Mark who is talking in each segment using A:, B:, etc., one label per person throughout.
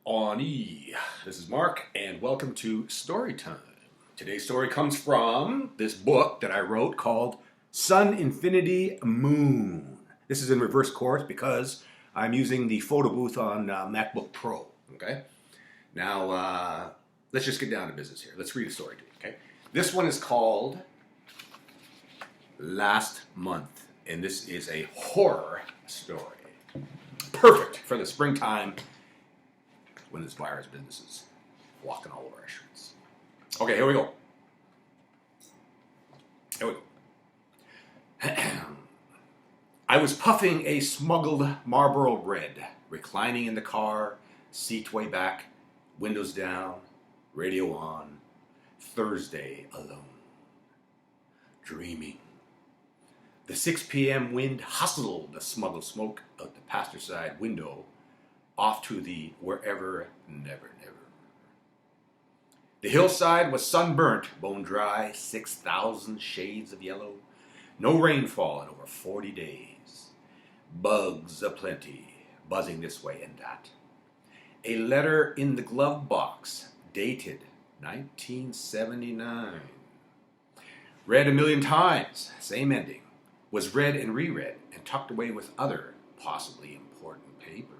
A: Ani. This is Mark, and welcome to Story Time. Today's story comes from this book that I wrote called Sun, Infinity, Moon. This is in reverse course because I'm using the photo booth on MacBook Pro. Okay. Now let's just get down to business here. Let's read a story to you. Okay. This one is called Last Month, and this is a horror story. Perfect for the springtime when this virus business is walking all over our streets. Okay, here we go. I was puffing a smuggled Marlboro Red, reclining in the car, seat way back, windows down, radio on, Thursday alone, dreaming. The 6 p.m. wind hustled the smuggled smoke out the passenger side window off to the wherever, never, never. The hillside was sunburnt, bone dry, 6,000 shades of yellow. No rainfall in over 40 days. Bugs aplenty, buzzing this way and that. A letter in the glove box, dated 1979. Read a million times, same ending. Was read and reread and tucked away with other, possibly important papers.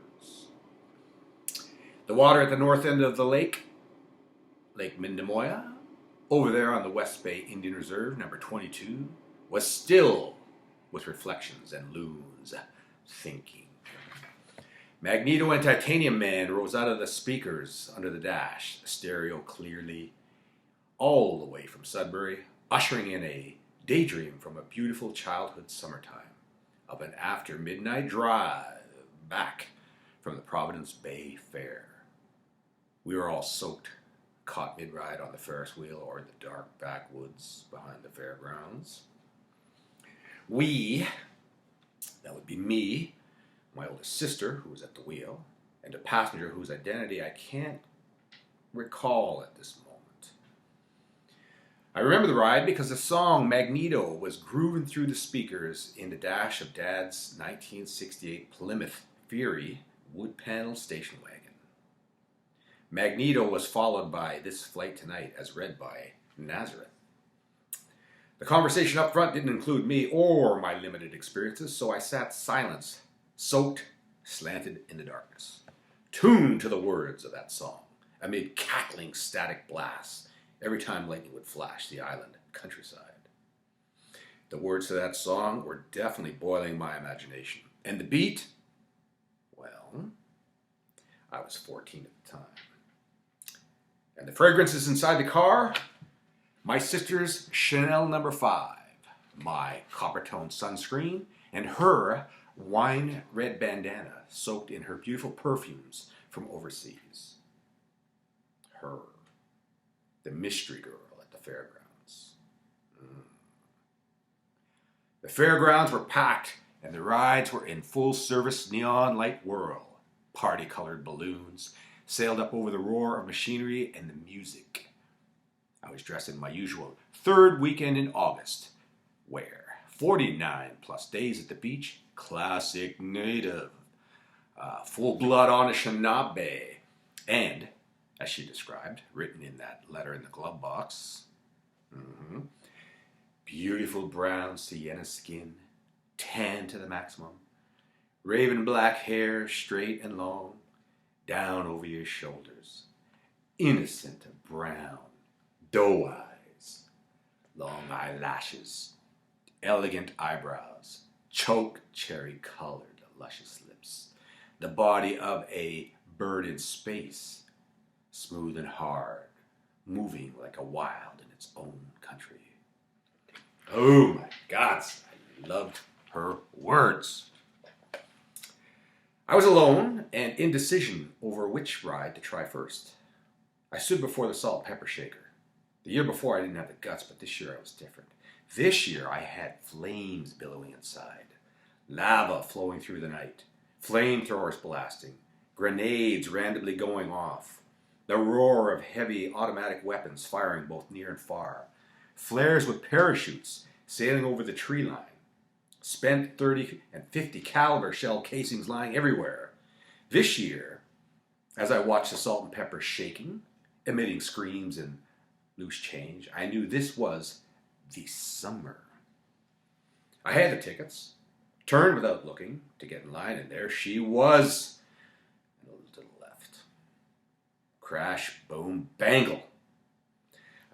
A: The water at the north end of the lake, Lake Mindemoya, over there on the West Bay Indian Reserve, number 22, was still with reflections and loons thinking. Magneto and Titanium Man rose out of the speakers under the dash, the stereo clearly, all the way from Sudbury, ushering in a daydream from a beautiful childhood summertime of an after midnight drive back from the Providence Bay Fair. We were all soaked, caught mid-ride on the Ferris wheel or in the dark backwoods behind the fairgrounds. We, that would be me, my oldest sister who was at the wheel, and a passenger whose identity I can't recall at this moment. I remember the ride because the song Magneto was grooving through the speakers in the dash of Dad's 1968 Plymouth Fury wood panel station wagon. Magneto was followed by This Flight Tonight as read by Nazareth. The conversation up front didn't include me or my limited experiences, so I sat silent, soaked, slanted in the darkness, tuned to the words of that song amid cackling static blasts every time lightning would flash the island countryside. The words to that song were definitely boiling my imagination. And the beat? Well, I was 14 at the time. And the fragrances inside the car? My sister's Chanel No. 5, my copper-toned sunscreen, and her wine red bandana soaked in her beautiful perfumes from overseas. Her. The mystery girl at the fairgrounds. The fairgrounds were packed, and the rides were in full-service neon light whirl. Party-colored balloons sailed up over the roar of machinery and the music. I was dressed in my usual third weekend in August, where 49 plus days at the beach, classic native, full-blood Anishnabe, and as she described, written in that letter in the glove box. Beautiful brown sienna skin, tan to the maximum, raven black hair, straight and long, down over your shoulders, innocent brown, doe eyes, long eyelashes, elegant eyebrows, choke cherry-colored luscious lips, the body of a bird in space, smooth and hard, moving like a wild in its own country. Oh my God, I loved her words. I was alone and indecision over which ride to try first. I stood before the salt pepper shaker. The year before I didn't have the guts, but this year I was different. This year I had flames billowing inside, lava flowing through the night, flamethrowers blasting, grenades randomly going off, the roar of heavy automatic weapons firing both near and far, flares with parachutes sailing over the tree line, spent 30 and 50 caliber shell casings lying everywhere. This year, As I watched the salt and pepper shaking, emitting screams and loose change, I knew this was the summer. I had the tickets, turned without looking to get in line, and there she was, and a little to the left. Crash, boom, bangle.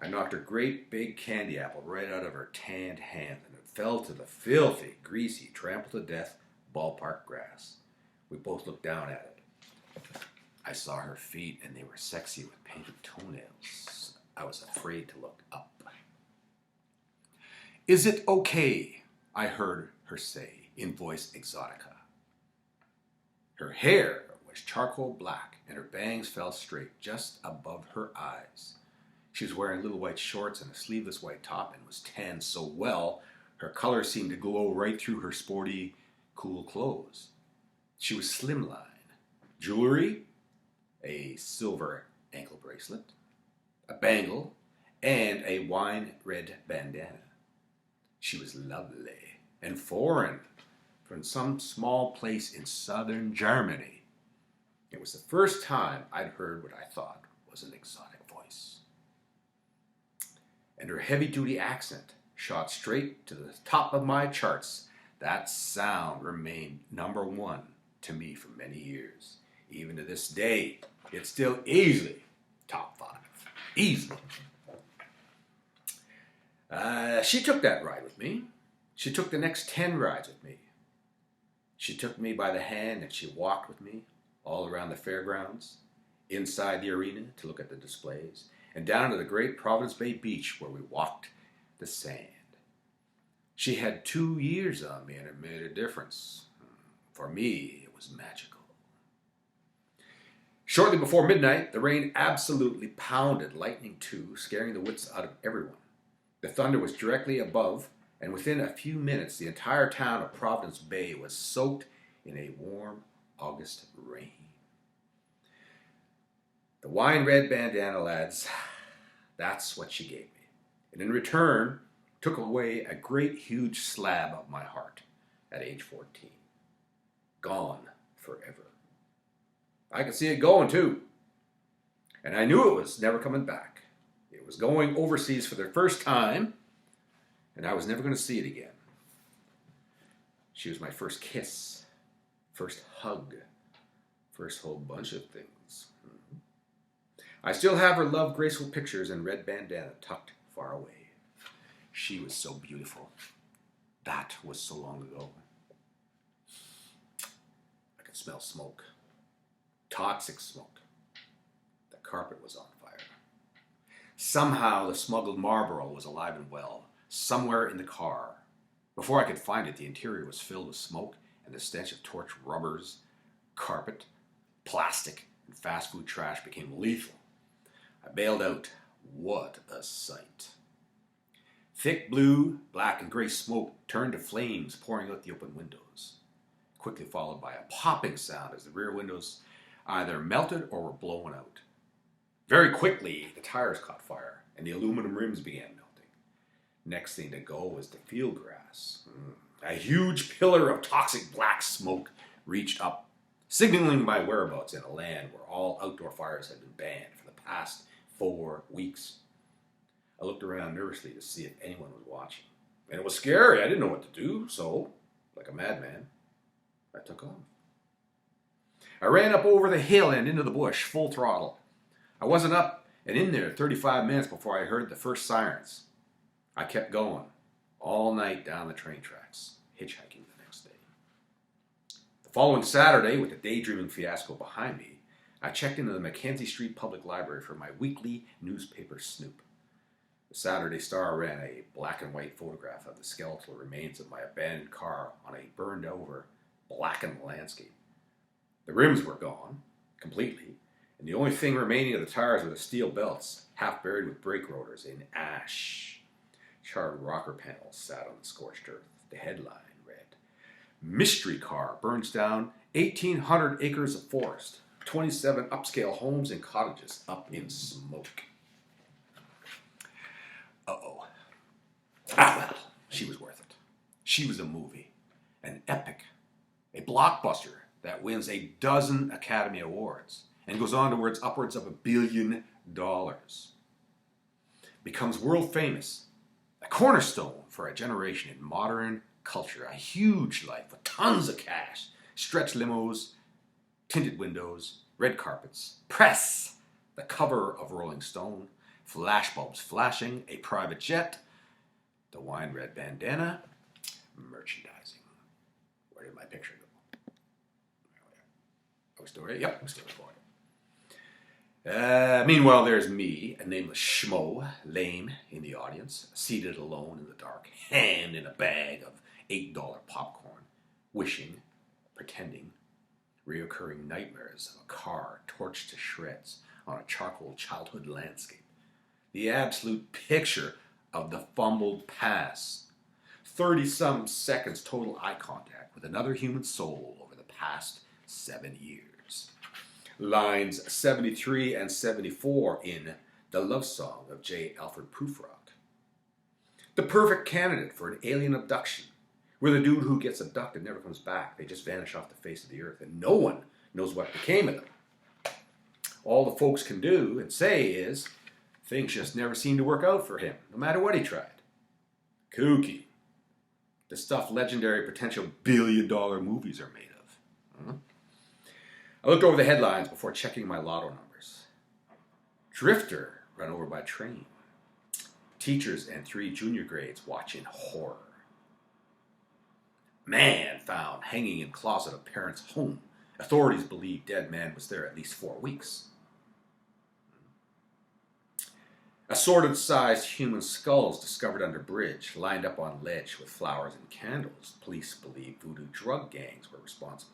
A: I knocked her great big candy apple right out of her tanned hand, and it fell to the filthy, greasy, trampled to death ballpark grass. We both looked down at it. I saw her feet, and they were sexy with painted toenails. I was afraid to look up. "Is it okay?" I heard her say in voice exotica. Her hair was charcoal black, and her bangs fell straight just above her eyes. She was wearing little white shorts and a sleeveless white top, and was tanned so well her color seemed to glow right through her sporty, cool clothes. She was slimline. Jewelry, a silver ankle bracelet, a bangle, and a wine red bandana. She was lovely and foreign, from some small place in southern Germany. It was the first time I'd heard what I thought was an exotic voice. And her heavy-duty accent shot straight to the top of my charts. That sound remained number one to me for many years. Even to this day, it's still easily top 5. Easily. She took that ride with me. She took the next 10 rides with me. She took me by the hand and she walked with me all around the fairgrounds, inside the arena to look at the displays, and down to the great Providence Bay beach where we walked the sand. She had 2 years on me, and it made a difference. For me, it was magical. Shortly before midnight, the rain absolutely pounded, lightning too, scaring the wits out of everyone. The thunder was directly above, and within a few minutes, the entire town of Providence Bay was soaked in a warm August rain. The wine red bandana, lads, that's what she gave me. And in return, took away a great huge slab of my heart at age 14. Gone forever. I could see it going too. And I knew it was never coming back. It was going overseas for the first time, and I was never going to see it again. She was my first kiss, first hug, first whole bunch of things. I still have her love graceful pictures and red bandana tucked far away. She was so beautiful. That was so long ago. I could smell smoke. Toxic smoke. The carpet was on fire. Somehow the smuggled Marlboro was alive and well, somewhere in the car. Before I could find it, the interior was filled with smoke, and the stench of torch rubbers, carpet, plastic, and fast food trash became lethal. I bailed out. What a sight. Thick blue, black, and gray smoke turned to flames pouring out the open windows, quickly followed by a popping sound as the rear windows either melted or were blown out. Very quickly, the tires caught fire, and the aluminum rims began melting. Next thing to go was the field grass. A huge pillar of toxic black smoke reached up, signaling my whereabouts in a land where all outdoor fires had been banned for the past 4 weeks. I looked around nervously to see if anyone was watching. And it was scary. I didn't know what to do, so, like a madman, I took off. I ran up over the hill and into the bush, full throttle. I wasn't up and in there 35 minutes before I heard the first sirens. I kept going all night down the train tracks, hitchhiking the next day. The following Saturday, with the daydreaming fiasco behind me, I checked into the Mackenzie Street Public Library for my weekly newspaper snoop. The Saturday Star ran a black and white photograph of the skeletal remains of my abandoned car on a burned over, blackened landscape. The rims were gone, completely, and the only thing remaining of the tires were the steel belts, half buried with brake rotors in ash. Charred rocker panels sat on the scorched earth. The headline read, "Mystery car burns down 1,800 acres of forest. 27 upscale homes and cottages up in smoke." Uh-oh. Well, she was worth it. She was a movie, an epic, a blockbuster that wins a dozen Academy Awards, and goes on towards upwards of $1 billion. Becomes world famous, a cornerstone for a generation in modern culture, a huge life with tons of cash, stretch limos, tinted windows, red carpets, press, the cover of Rolling Stone, flashbulbs flashing, a private jet, the wine red bandana, merchandising. Where did my picture go? Are we still ready? Yep, we're still recording. Meanwhile, there's me, a nameless schmo, lame in the audience, seated alone in the dark, hand in a bag of $8 popcorn, wishing, pretending, reoccurring nightmares of a car torched to shreds on a charcoal childhood landscape. The absolute picture of the fumbled past. 30-some seconds total eye contact with another human soul over the past 7 years. Lines 73 and 74 in The Love Song of J. Alfred Prufrock. The perfect candidate for an alien abduction, where the dude who gets abducted never comes back. They just vanish off the face of the earth, and no one knows what became of them. All the folks can do and say is, things just never seem to work out for him, no matter what he tried. Kooky. The stuff legendary potential billion-dollar movies are made of. Huh? I looked over the headlines before checking my lotto numbers. Drifter run over by train. Teachers and 3 junior grades watch in horror. Man found hanging in closet of parents' home. Authorities believe dead man was there at least 4 weeks. Assorted-sized human skulls discovered under bridge, lined up on ledge with flowers and candles. Police believe voodoo drug gangs were responsible.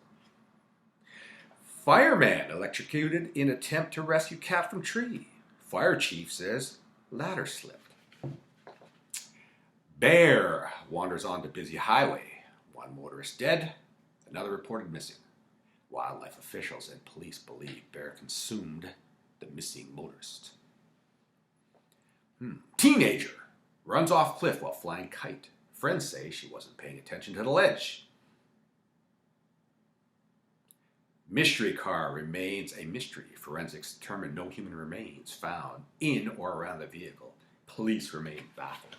A: Fireman electrocuted in attempt to rescue cat from tree. Fire chief says ladder slipped. Bear wanders onto busy highway. 1 motorist dead, another reported missing. Wildlife officials and police believe bear consumed the missing motorist. Teenager runs off cliff while flying kite. Friends say she wasn't paying attention to the ledge. Mystery car remains a mystery. Forensics determine no human remains found in or around the vehicle. Police remain baffled.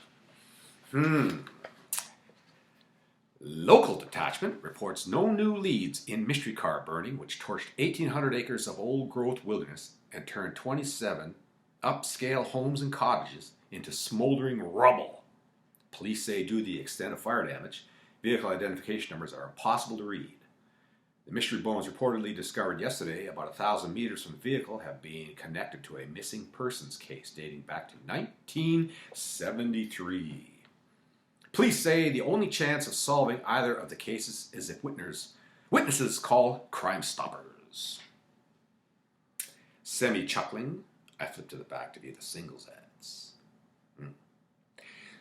A: Local detachment reports no new leads in mystery car burning, which torched 1,800 acres of old-growth wilderness and turned 27 upscale homes and cottages into smoldering rubble. Police say due to the extent of fire damage, vehicle identification numbers are impossible to read. The mystery bones reportedly discovered yesterday, about 1,000 meters from the vehicle, have been connected to a missing persons case dating back to 1973. Police say the only chance of solving either of the cases is if witnesses call Crime Stoppers. Semi-chuckling, I flip to the back to view the singles ads.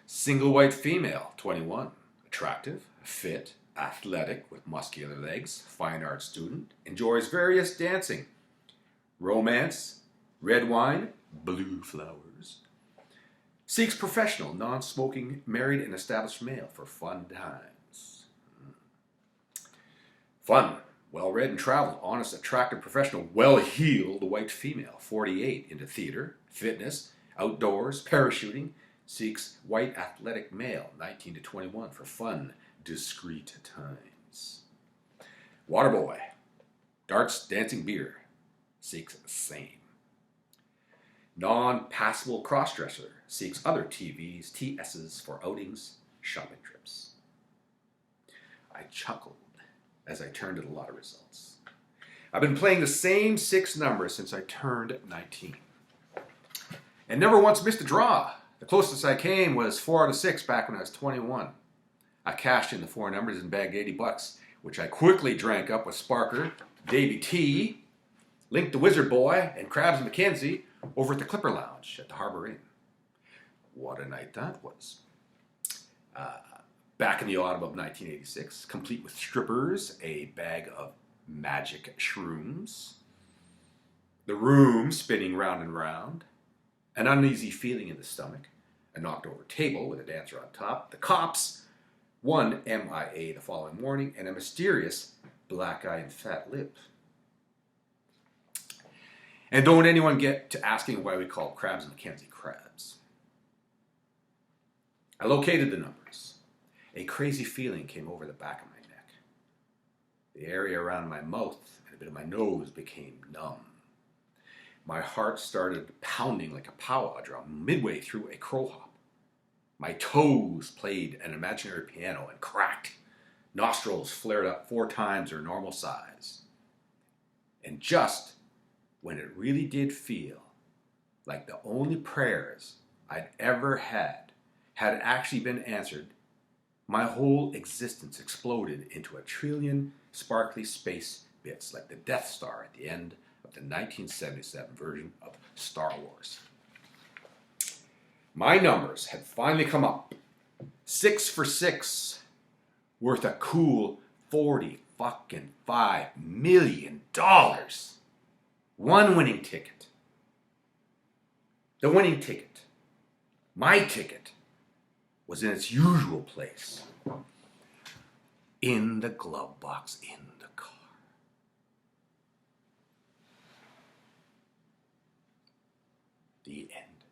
A: Single white female, 21, attractive, fit, athletic with muscular legs, fine art student, enjoys various dancing, romance, red wine, blue flowers. Seeks professional, non-smoking, married and established male for fun times. Fun, well-read and traveled, honest, attractive, professional, well-heeled white female, 48, into theater, fitness, outdoors, parachuting. Seeks white athletic male, 19 to 21, for fun, discreet times. Waterboy, darts, dancing, beer. Seeks same. Non-passable crossdresser seeks other TVs, TSs for outings, shopping trips. I chuckled as I turned to the lottery results. I've been playing the same 6 numbers since I turned 19. And never once missed a draw. The closest I came was 4 out of 6 back when I was 21. I cashed in the 4 numbers and bagged $80, which I quickly drank up with Sparker, Davey T, Link the Wizard Boy, and Krabs McKenzie over at the Clipper Lounge at the Harbor Inn. What a night that was. Back in the autumn of 1986, complete with strippers, a bag of magic shrooms, the room spinning round and round, an uneasy feeling in the stomach, a knocked over table with a dancer on top, the cops, 1 MIA the following morning, and a mysterious black eye and fat lip. And don't anyone get to asking why we call crabs Mackenzie crabs. I located the numbers. A crazy feeling came over the back of my neck. The area around my mouth and a bit of my nose became numb. My heart started pounding like a powwow drum midway through a crow hop. My toes played an imaginary piano and cracked. Nostrils flared up 4 times their normal size. And just when it really did feel like the only prayers I'd ever had actually been answered, my whole existence exploded into a trillion sparkly space bits like the Death Star at the end of the 1977 version of Star Wars. My numbers had finally come up. 6 for 6, worth a cool $45 million. One winning ticket. The winning ticket, my ticket, was in its usual place. In the glove box in the car. The end.